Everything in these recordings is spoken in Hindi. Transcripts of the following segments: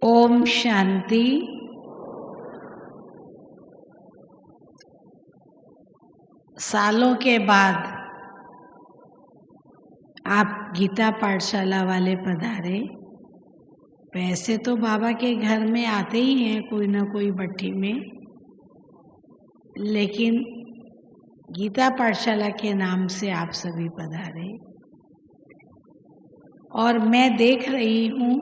ओम शांति। सालों के बाद आप गीता पाठशाला वाले पधारे। वैसे तो बाबा के घर में आते ही हैं कोई ना कोई भट्टी में, लेकिन गीता पाठशाला के नाम से आप सभी पधारे। और मैं देख रही हूँ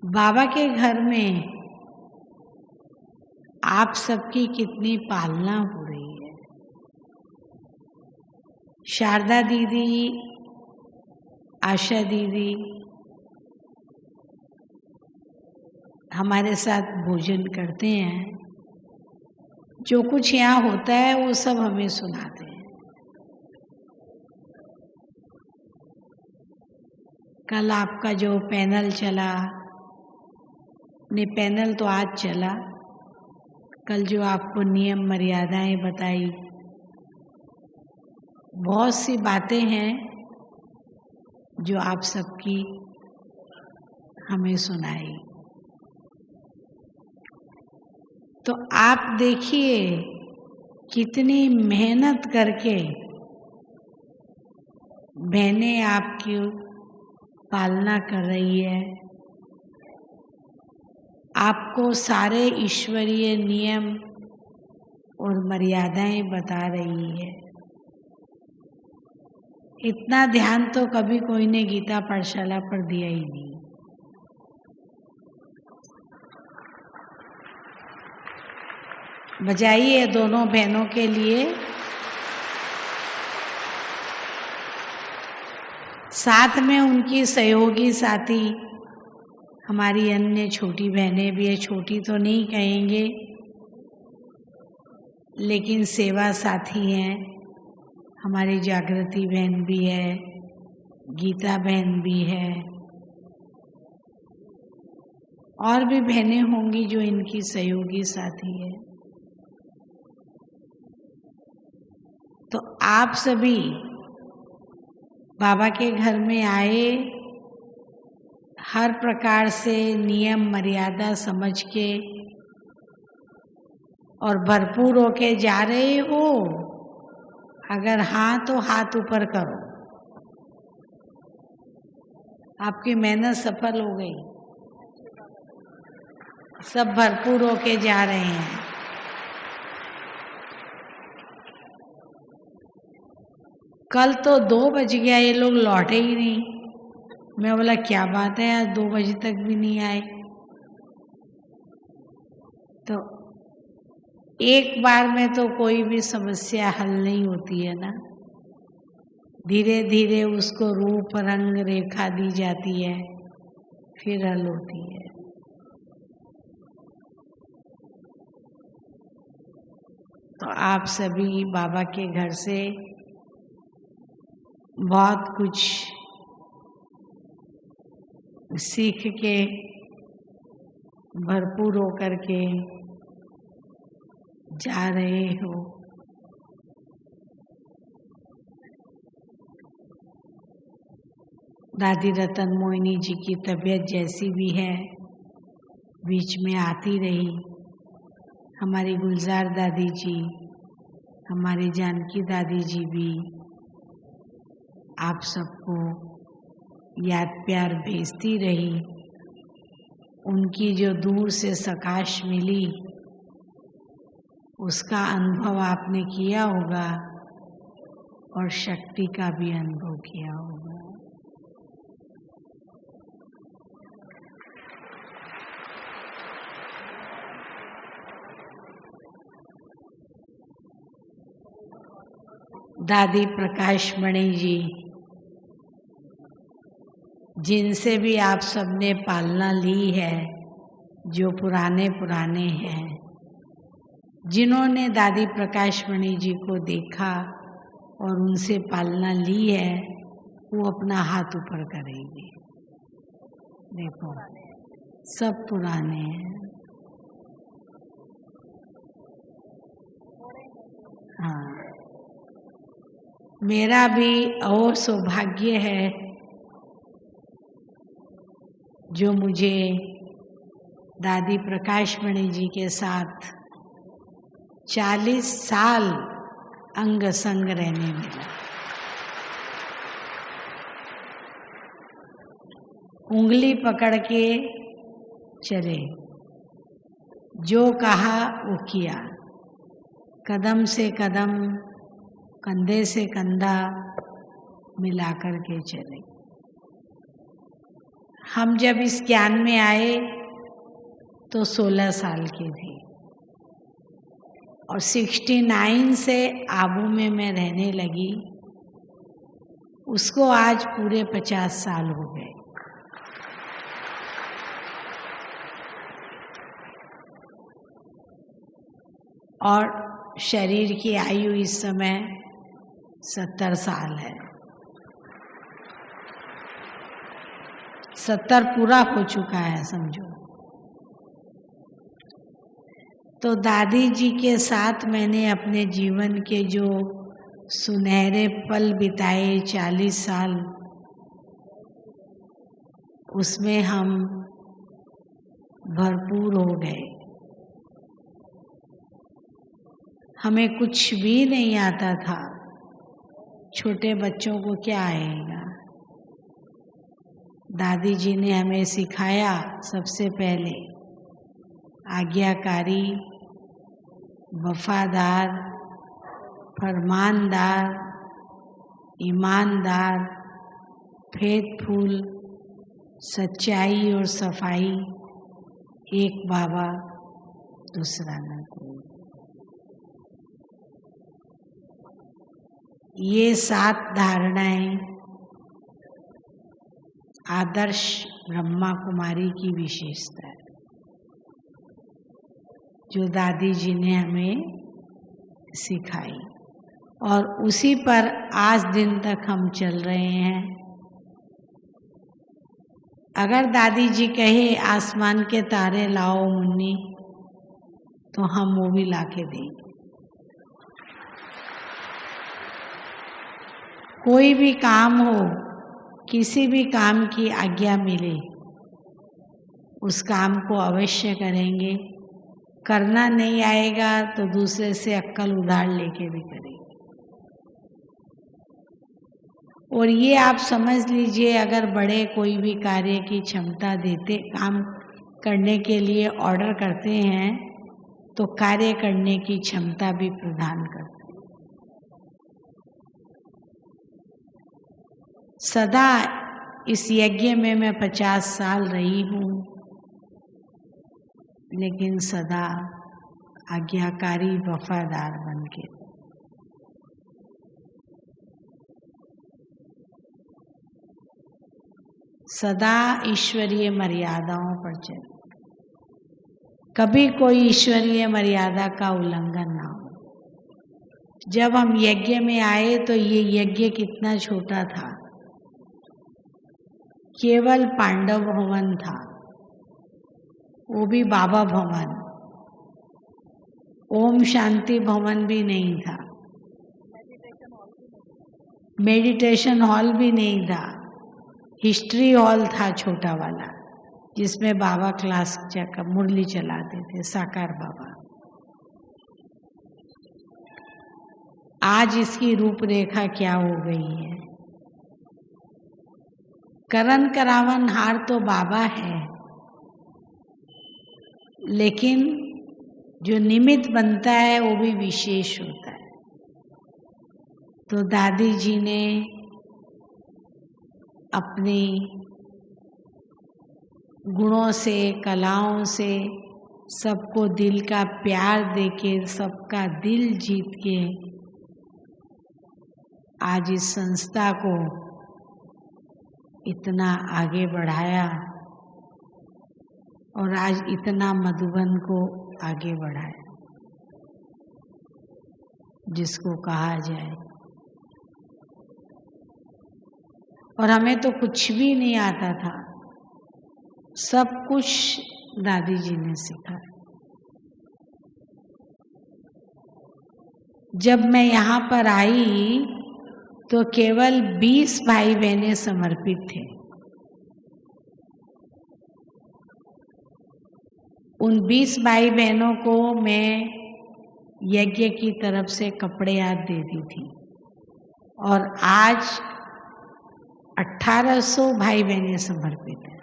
बाबा के घर में आप सबकी कितनी पालना हो रही है। शारदा दीदी, आशा दीदी हमारे साथ भोजन करते हैं। जो कुछ यहाँ होता है वो सब हमें सुनाते हैं। कल आपका जो पैनल चला, ने पैनल तो आज चला, कल जो आपको नियम मर्यादाएं बताई, बहुत सी बातें हैं जो आप सबकी हमें सुनाई। तो आप देखिए कितनी मेहनत करके बहनें आपकी पालना कर रही है, आपको सारे ईश्वरीय नियम और मर्यादाएं बता रही है। इतना ध्यान तो कभी कोई ने गीता पाठशाला पर दिया ही नहीं। बजाइए दोनों बहनों के लिए। साथ में उनकी सहयोगी साथी हमारी अन्य छोटी बहनें भी है। छोटी तो नहीं कहेंगे, लेकिन सेवा साथी हैं। हमारी जागृति बहन भी है, गीता बहन भी है, और भी बहनें होंगी जो इनकी सहयोगी साथी है। तो आप सभी बाबा के घर में आए, हर प्रकार से नियम मर्यादा समझ के और भरपूर होके जा रहे हो। अगर हाँ तो हाथ ऊपर करो। आपकी मेहनत सफल हो गई। सब भरपूर होके जा रहे हैं। कल तो 2 बज गया, ये लोग लौटे ही नहीं। मैं बोला क्या बात है, आज 2 बजे तक भी नहीं आए। तो एक बार में तो कोई भी समस्या हल नहीं होती है ना। धीरे धीरे उसको रूप रंग रेखा दी जाती है, फिर हल होती है। तो आप सभी बाबा के घर से बहुत कुछ सीख के भरपूर होकर के जा रहे हो। दादी रतन मोहिनी जी की तबीयत जैसी भी है, बीच में आती रही। हमारी गुलजार दादी जी, हमारी जानकी दादी जी भी आप सबको याद प्यार भेजती रही। उनकी जो दूर से सकाश मिली, उसका अनुभव आपने किया होगा और शक्ति का भी अनुभव किया होगा। दादी प्रकाश मणि जी, जिनसे भी आप सबने पालना ली है, जो पुराने पुराने हैं, जिन्होंने दादी प्रकाश मणि जी को देखा और उनसे पालना ली है, वो अपना हाथ ऊपर करेंगे। देखो सब पुराने हैं। हाँ, मेरा भी और सौभाग्य है जो मुझे दादी प्रकाशमणि जी के साथ 40 साल अंग संग रहने मिला। उंगली पकड़ के चले, जो कहा वो किया, कदम से कदम, कंधे से कंधा मिलाकर के चले। हम जब इस ज्ञान में आए तो 16 साल के थे और 69 से आबू में मैं रहने लगी, उसको आज पूरे 50 साल हो गए। और शरीर की आयु इस समय 70 साल है। 70 पूरा हो चुका है समझो। तो दादी जी के साथ मैंने अपने जीवन के जो सुनहरे पल बिताए 40 साल, उसमें हम भरपूर हो गए। हमें कुछ भी नहीं आता था, छोटे बच्चों को क्या आएगा। दादी जी ने हमें सिखाया सबसे पहले आज्ञाकारी, वफादार, फरमानदार, ईमानदार, फेथफुल, सच्चाई और सफाई, एक बाबा दूसरा न कोई। ये 7 धारणाएं आदर्श ब्रह्मा कुमारी की विशेषता है, जो दादी जी ने हमें सिखाई और उसी पर आज दिन तक हम चल रहे हैं। अगर दादी जी कहे आसमान के तारे लाओ मुन्नी, तो हम वो भी लाके देंगे। कोई भी काम हो, किसी भी काम की आज्ञा मिले, उस काम को अवश्य करेंगे। करना नहीं आएगा तो दूसरे से अक्कल उधार लेके भी करेंगे। और ये आप समझ लीजिए, अगर बड़े कोई भी कार्य की क्षमता देते, काम करने के लिए ऑर्डर करते हैं, तो कार्य करने की क्षमता भी प्रदान करते हैं। सदा इस यज्ञ में मैं 50 साल रही हूँ, लेकिन सदा आज्ञाकारी वफादार बन के। सदा ईश्वरीय मर्यादाओं पर चले, कभी कोई ईश्वरीय मर्यादा का उल्लंघन ना हो। जब हम यज्ञ में आए तो ये यज्ञ कितना छोटा था, केवल पांडव भवन था, वो भी बाबा भवन, ओम शांति भवन भी नहीं था, मेडिटेशन हॉल भी नहीं था, हिस्ट्री हॉल था छोटा वाला, जिसमें बाबा क्लास मुरली चलाते थे, साकार बाबा। आज इसकी रूपरेखा क्या हो गई है। करण करावन हार तो बाबा है, लेकिन जो निमित्त बनता है वो भी विशेष होता है। तो दादी जी ने अपनी गुणों से, कलाओं से सबको दिल का प्यार देके, सबका दिल जीत के आज इस संस्था को इतना आगे बढ़ाया और आज इतना मधुबन को आगे बढ़ाया, जिसको कहा जाए। और हमें तो कुछ भी नहीं आता था, सब कुछ दादी जी ने सिखाया। जब मैं यहाँ पर आई तो केवल 20 भाई बहनें समर्पित थे। उन 20 भाई बहनों को मैं यज्ञ की तरफ से कपड़े याद देती थी और आज 1800 भाई बहनें समर्पित हैं।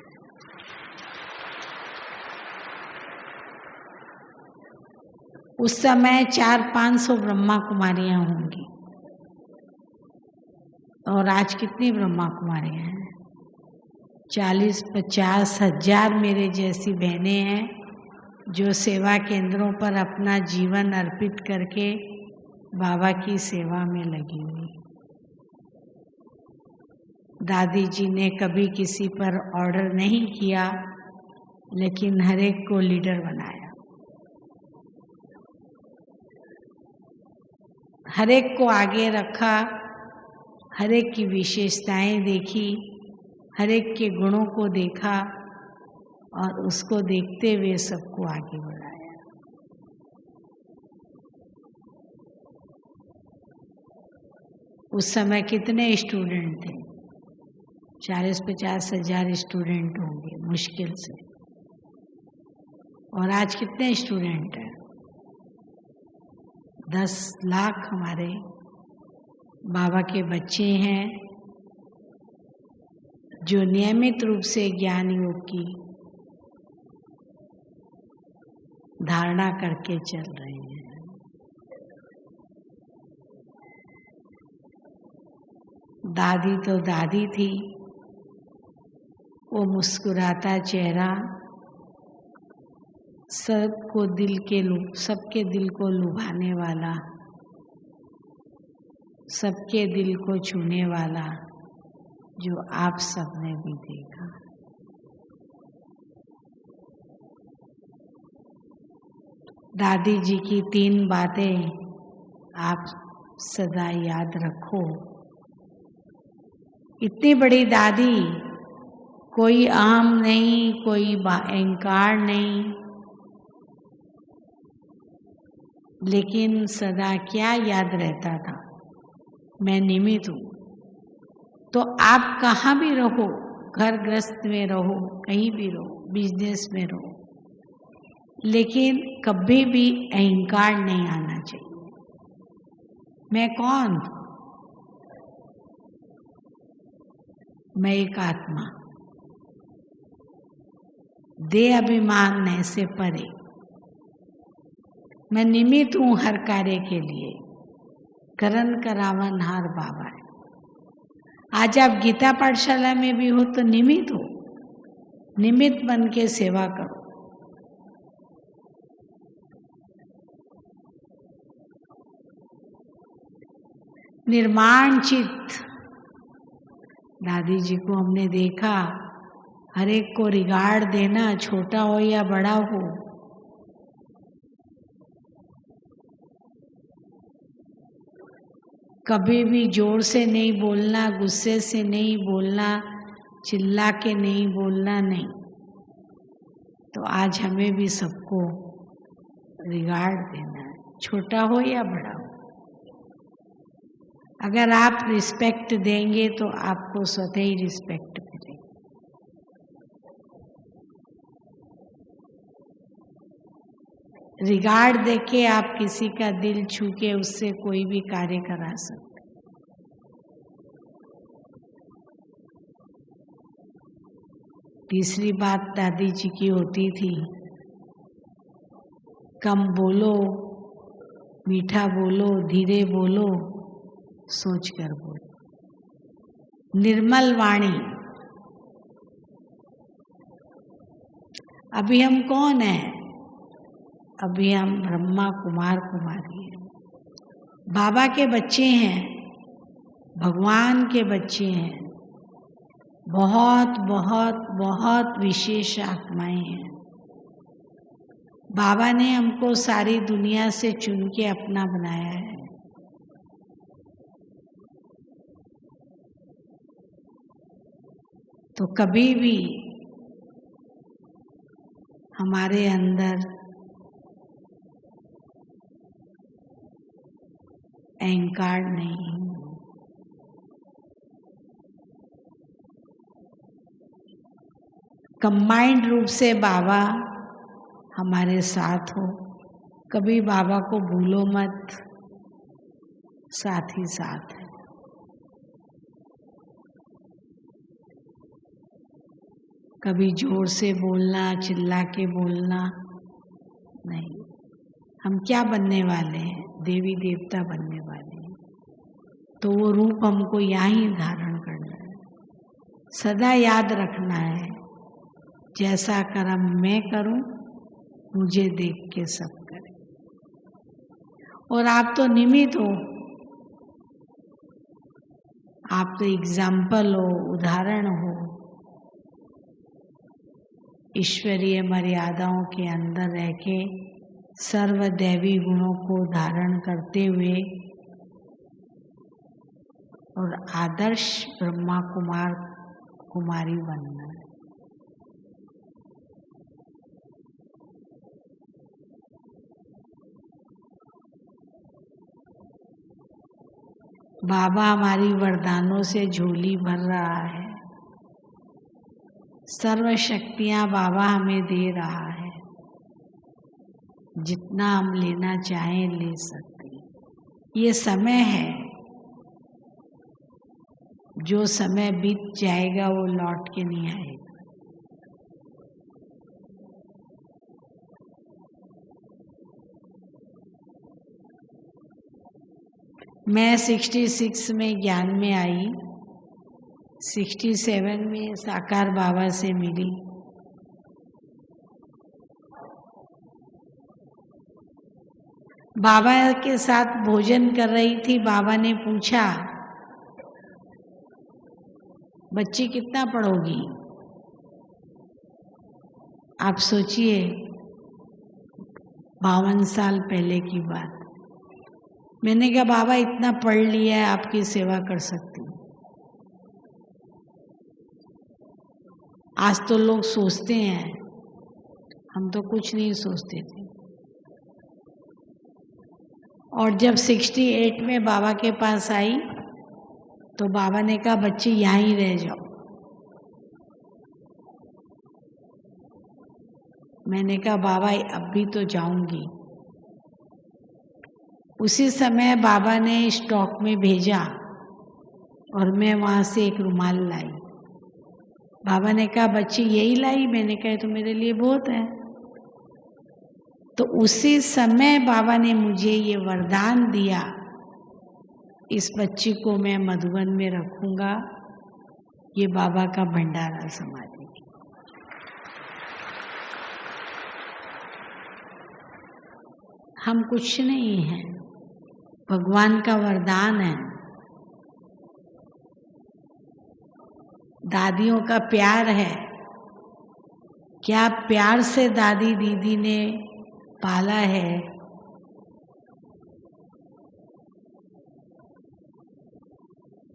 उस समय 400-500 ब्रह्मा कुमारियां होंगी और आज कितनी ब्रह्मा कुमारियां हैं? 40-50 हजार मेरे जैसी बहनें हैं जो सेवा केंद्रों पर अपना जीवन अर्पित करके बाबा की सेवा में लगी हुई। दादी जी ने कभी किसी पर ऑर्डर नहीं किया, लेकिन हर एक को लीडर बनाया, हर एक को आगे रखा, हर एक की विशेषताएं देखी, हर एक के गुणों को देखा और उसको देखते हुए सबको आगे बढ़ाया। उस समय कितने स्टूडेंट थे? 40-50 हजार स्टूडेंट होंगे मुश्किल से। और आज कितने स्टूडेंट हैं? 10 लाख हमारे बाबा के बच्चे हैं जो नियमित रूप से ज्ञान योग की धारणा करके चल रहे हैं। दादी तो दादी थी, वो मुस्कुराता चेहरा सबके दिल को लुभाने वाला, सबके दिल को छूने वाला, जो आप सबने भी देखा। दादी जी की 3 बातें आप सदा याद रखो। इतनी बड़ी दादी, कोई अहम नहीं, कोई अहंकार नहीं, लेकिन सदा क्या याद रहता था? मैं निमित्त हूँ। तो आप कहाँ भी रहो, घर गृहस्थ में रहो, कहीं भी रहो, बिजनेस में रहो, लेकिन कभी भी अहंकार नहीं आना चाहिए। मैं कौन? मैं एक आत्मा, देह अभिमान से परे। मैं निमित्त हूँ हर कार्य के लिए। करन करावनहार बाबा है। आज आप गीता पाठशाला में भी हो तो निमित्त हो, निमित्त बन के सेवा करो। निर्माण चित्त, दादी जी को हमने देखा, हर एक को रिगार्ड देना, छोटा हो या बड़ा हो। कभी भी जोर से नहीं बोलना, गुस्से से नहीं बोलना, चिल्ला के नहीं बोलना, नहीं। तो आज हमें भी सबको रिगार्ड देना है, छोटा हो या बड़ा हो। अगर आप रिस्पेक्ट देंगे तो आपको स्वतः ही रिस्पेक्ट मिलेगी। रिगार्ड देके आप किसी का दिल छू के उससे कोई भी कार्य करा सकते। तीसरी बात दादी जी की होती थी, कम बोलो, मीठा बोलो, धीरे बोलो, सोच कर बोलो। निर्मल वाणी। अभी हम कौन हैं? अभी हम ब्रह्मा कुमार कुमारी हैं, बाबा के बच्चे हैं, भगवान के बच्चे हैं, बहुत बहुत बहुत विशेष आत्माएं हैं। बाबा ने हमको सारी दुनिया से चुन के अपना बनाया है। तो कभी भी हमारे अंदर अहंकार नहीं। कंबाइंड रूप से बाबा हमारे साथ हो। कभी बाबा को भूलो मत, साथ ही साथ है। कभी जोर से बोलना, चिल्ला के बोलना नहीं। हम क्या बनने वाले हैं? देवी देवता बनने वाले हैं, तो वो रूप हमको यहाँ ही धारण करना है। सदा याद रखना है, जैसा कर्म मैं करूं मुझे देख के सब करें। और आप तो निमित्त हो, आप तो एग्जाम्पल हो, उदाहरण हो। ईश्वरीय मर्यादाओं के अंदर रह के सर्वदैवी गुणों को धारण करते हुए और आदर्श ब्रह्मा कुमार कुमारी बनना है। बाबा हमारी वरदानों से झोली भर रहा है। सर्व शक्तियां बाबा हमें दे रहा है। जितना हम लेना चाहें ले सकते हैं। ये समय है, जो समय बीत जाएगा वो लौट के नहीं आएगा। मैं 66 में ज्ञान में आई, 67 में साकार बाबा से मिली। बाबा के साथ भोजन कर रही थी। बाबा ने पूछा, बच्ची कितना पढ़ोगी? आप सोचिए, 52 साल पहले की बात। मैंने कहा बाबा इतना पढ़ लिया है, आपकी सेवा कर सकती हूँ। आज तो लोग सोचते हैं, हम तो कुछ नहीं सोचते थे। और जब 68 में बाबा के पास आई तो बाबा ने कहा बच्ची यहाँ ही रह जाओ। मैंने कहा बाबा अब भी तो जाऊंगी। उसी समय बाबा ने स्टॉक में भेजा और मैं वहाँ से एक रुमाल लाई। बाबा ने कहा बच्ची यही लाई? मैंने कहा तो मेरे लिए बहुत है। तो उसी समय बाबा ने मुझे ये वरदान दिया, इस बच्ची को मैं मधुबन में रखूंगा, ये बाबा का भंडारा संभालेगी। हम कुछ नहीं हैं, भगवान का वरदान है। दादियों का प्यार है। क्या प्यार से दादी दीदी ने पाला है।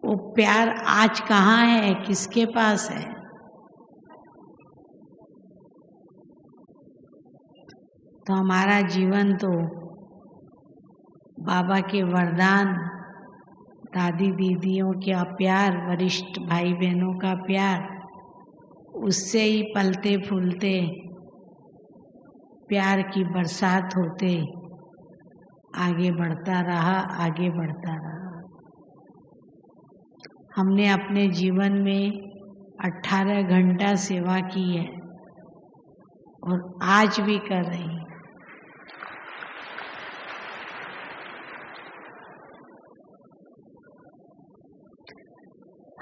वो प्यार आज कहाँ है, किसके पास है? तो हमारा जीवन तो बाबा के वरदान, दादी दीदियों का प्यार, वरिष्ठ भाई बहनों का प्यार, उससे ही पलते फूलते प्यार की बरसात होते आगे बढ़ता रहा, आगे बढ़ता रहा। हमने अपने जीवन में 18 घंटा सेवा की है और आज भी कर रही हैं।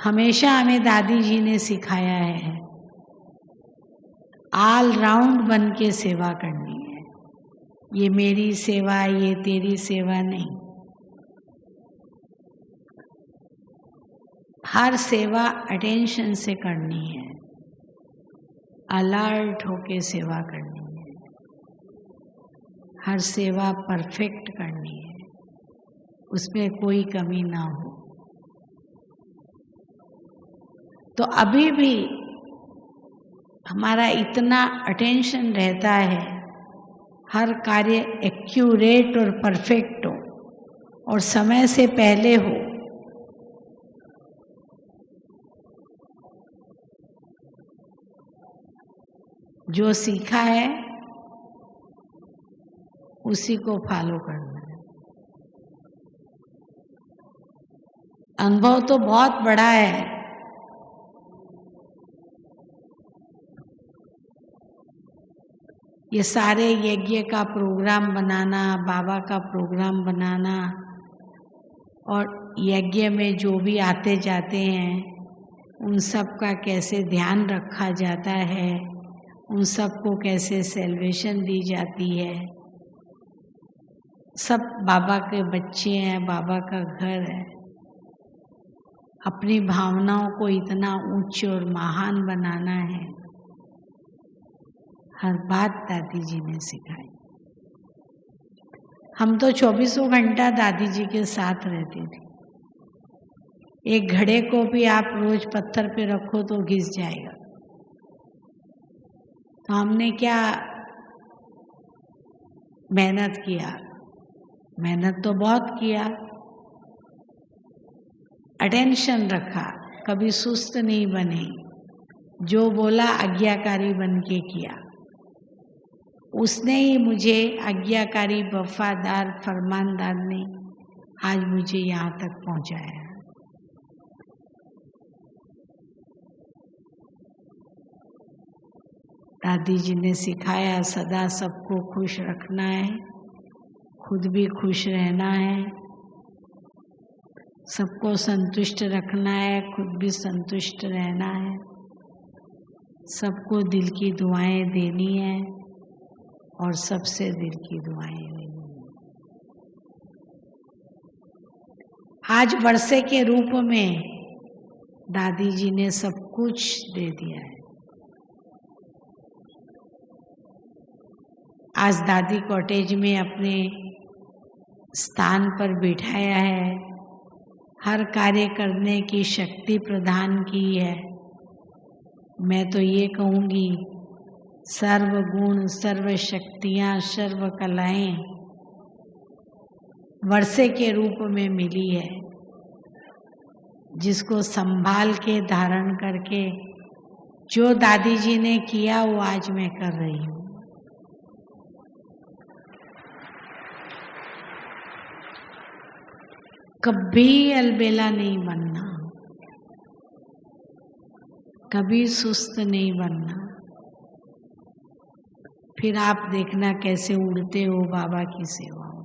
हमेशा हमें दादी जी ने सिखाया है, ऑल राउंड बन के सेवा करनी है। ये मेरी सेवा, ये तेरी सेवा नहीं। हर सेवा अटेंशन से करनी है, अलर्ट होके सेवा करनी है। हर सेवा परफेक्ट करनी है, उसमें कोई कमी ना हो। तो अभी भी हमारा इतना अटेंशन रहता है, हर कार्य एक्यूरेट और परफेक्ट हो और समय से पहले हो। जो सीखा है उसी को फॉलो करना है। अनुभव तो बहुत बड़ा है, ये सारे यज्ञ का प्रोग्राम बनाना, बाबा का प्रोग्राम बनाना, और यज्ञ में जो भी आते जाते हैं उन सब का कैसे ध्यान रखा जाता है, उन सबको कैसे सेलिब्रेशन दी जाती है। सब बाबा के बच्चे हैं, बाबा का घर है। अपनी भावनाओं को इतना ऊंच और महान बनाना है, हर बात दादी जी ने सिखाई। हम तो 24 घंटा दादी जी के साथ रहते थे। एक घड़े को भी आप रोज पत्थर पे रखो तो घिस जाएगा। तो हमने क्या मेहनत किया, मेहनत तो बहुत किया, अटेंशन रखा, कभी सुस्त नहीं बने, जो बोला आज्ञाकारी बन के किया। उसने ही मुझे आज्ञाकारी, वफादार, फरमानदार ने आज मुझे यहाँ तक पहुँचाया। दादी जी ने सिखाया सदा सबको खुश रखना है, खुद भी खुश रहना है, सबको संतुष्ट रखना है, खुद भी संतुष्ट रहना है, सबको दिल की दुआएं देनी है और सबसे दिल की दुआएं लेनी है। आज वर्षे के रूप में दादी जी ने सब कुछ दे दिया है। आज दादी कॉटेज में अपने स्थान पर बिठाया है, हर कार्य करने की शक्ति प्रदान की है। मैं तो ये कहूँगी, सर्व गुण, सर्व शक्तियाँ, सर्व कलाएं वर्षे के रूप में मिली है, जिसको संभाल के धारण करके जो दादी जी ने किया वो आज मैं कर रही हूँ। कभी अलबेला नहीं बनना, कभी सुस्त नहीं बनना, फिर आप देखना कैसे उड़ते हो बाबा की सेवा में।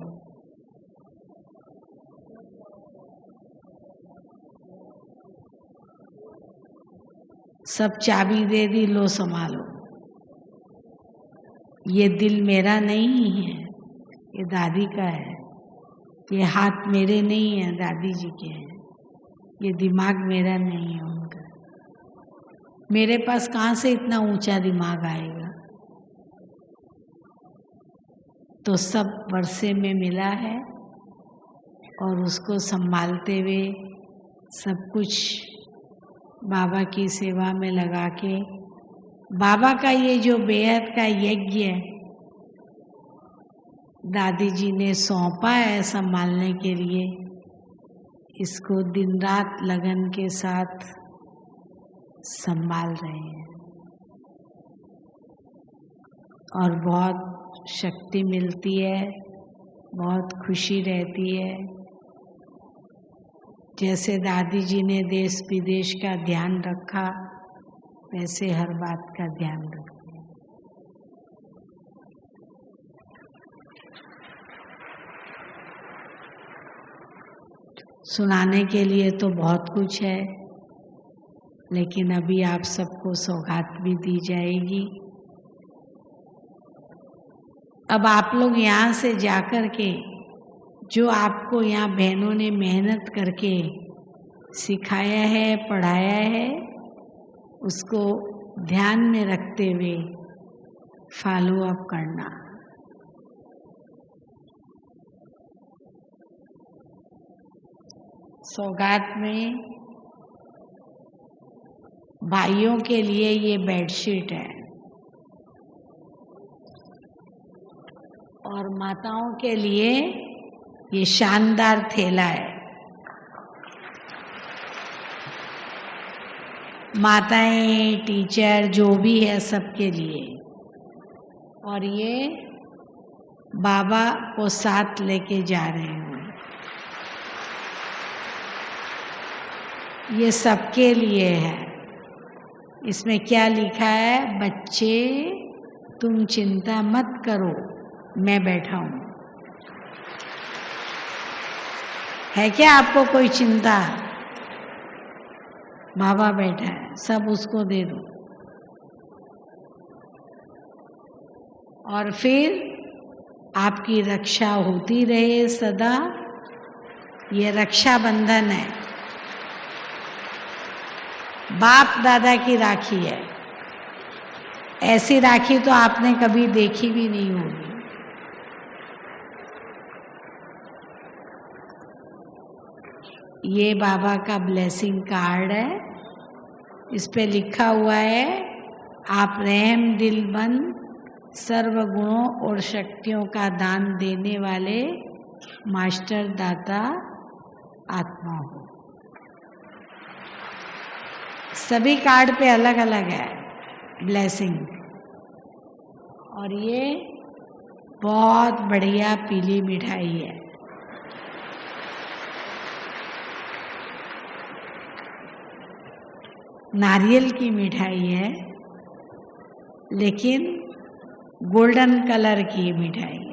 सब चाबी दे दी, लो संभालो। ये दिल मेरा नहीं है, ये दादी का है। ये हाथ मेरे नहीं है, दादी जी के हैं। ये दिमाग मेरा नहीं है, उनका। मेरे पास कहाँ से इतना ऊंचा दिमाग आएगा? तो सब वर्षे में मिला है और उसको संभालते हुए सब कुछ बाबा की सेवा में लगा के, बाबा का ये जो बेहद का यज्ञ है दादी जी ने सौंपा है संभालने के लिए, इसको दिन रात लगन के साथ संभाल रहे हैं और बहुत शक्ति मिलती है, बहुत खुशी रहती है। जैसे दादी जी ने देश विदेश का ध्यान रखा, वैसे हर बात का ध्यान रखते हैं। सुनाने के लिए तो बहुत कुछ है, लेकिन अभी आप सबको सौगात भी दी जाएगी। अब आप लोग यहाँ से जाकर के जो आपको यहाँ बहनों ने मेहनत करके सिखाया है, पढ़ाया है, उसको ध्यान में रखते हुए फॉलो अप करना। सौगात में भाइयों के लिए ये बेडशीट है और माताओं के लिए ये शानदार थैला है। माताएं, टीचर जो भी है सबके लिए। और ये बाबा को साथ लेके जा रहे हूँ। ये सबके लिए है। इसमें क्या लिखा है? बच्चे तुम चिंता मत करो, मैं बैठा हूँ। है क्या आपको कोई चिंता? बाबा बैठा है, सब उसको दे दो। और फिर आपकी रक्षा होती रहे सदा। ये रक्षा बंधन है, बाप दादा की राखी है। ऐसी राखी तो आपने कभी देखी भी नहीं होगी। ये बाबा का ब्लेसिंग कार्ड है। इस पे लिखा हुआ है, आप रहम दिलबंद सर्व गुणों और शक्तियों का दान देने वाले मास्टर दाता आत्मा हो। सभी कार्ड पे अलग अलग है ब्लेसिंग। और ये बहुत बढ़िया पीली मिठाई है। नारियल की मिठाई है, लेकिन गोल्डन कलर की मिठाई।